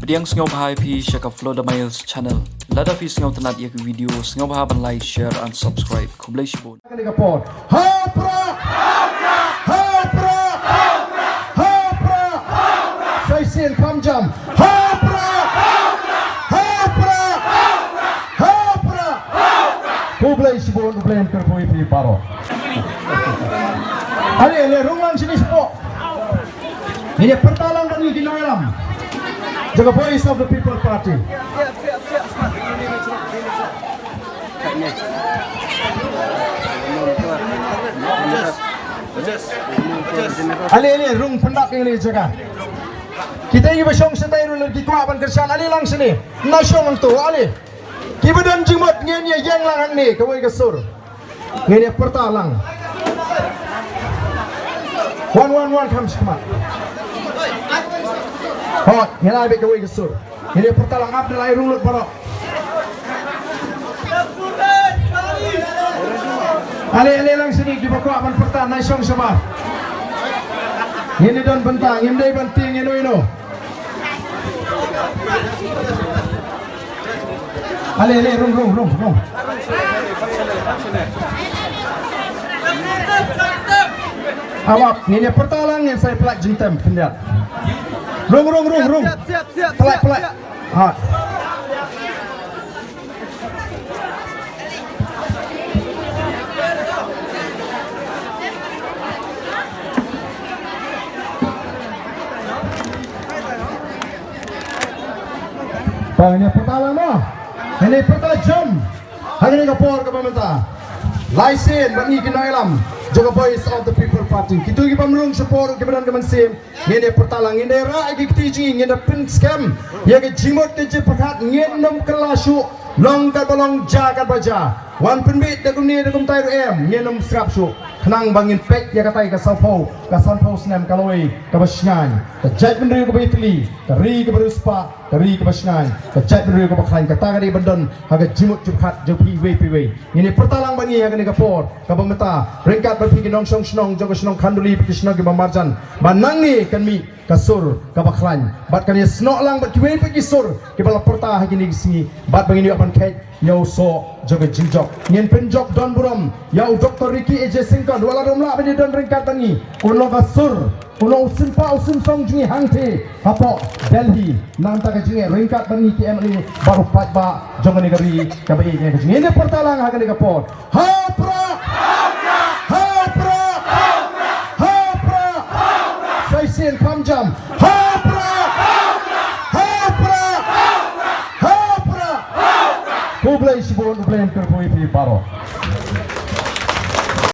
Bediang sengau bahai pi syaka Flow the Miles channel. Lada fi sengau tenat ia ke video sengau bahai ban like, share and subscribe. Kublai shibun. Hapra! Hapra! Hapra! Say sin come jump. Hapra! Hapra! Hapra! Kublai shibun kublai kerpoi pi paro. Ale rungan sini sepo. Ini pertalang kami di dalam. Jaga Voice of the People Party. Ali rung pendak ini jaga. Kita ini bersong setai ruler kita akan kerjaan ali lang sini. Nasyong tu ali. Kita dan jemut ngenya yang lang ni kawai kesur. Ngenya pertalang. One comes come on. Oh, ngena be kawai kesur. Ngenya pertalang Abdullah ruler paro. Ali lang sini di bawah aman pertahan nasyong sama. Ini dan bentang, ini banting ino. Ali rung. Awak, ini pertalang yang saya pelak jintem pendiat. Rung. Pelak. Ha. Ini pertalang mo. Ini pertajam. Hari ini kapor ke pemerintah. Laisin bagi kinailam. Jaga Voice of the People Party. Kita lagi pemulung support kebenaran kemensim. Ini pertalang. Ini rai kitiji. Ini pin scam. Yang jimut tiji perhat. Ini nom kelasu. Long balong jaga baja. Wan penbit dakum ni dakum tayo em. Ini nom serap su. Kenang bangin pek ya katai ke salpo senam kaloi ke basnyan. Kejat benderi ke Italy. Keri ke Beruspa. Keri ke basnyan. Kejat benderi ke Baklain. Kata kari bendon. Haga jimut jubhat jauh piwe. Ini pertalang bangi yang kena kapor. Kabameta. Ringkat berpikir nong senong jaga senong kanduli pikir senong ke Bamarjan. Banang ni kan mi kasur ke Baklain. Bat kan ya senok lang bat kiwe pikir sur. Kepala pertah hagi ni sini. Bat bangi ni apan kait. Yau so jaga jinjok. Nyen penjok don buram. Yau Dr. Ricky AJ Singkon. Wala romla bani don ringkat bangi. Uno kasur. Uno usim song jungi hangte. Hapo Delhi. Nanta ka jungi ringkat bangi KM ini baru patba jongan negeri kabai ni ka jungi. Ini pertalang haga ni kapor. Hapra! Say sin come jump. Hapra! Kublai shibun kublai kerpoi pi paro.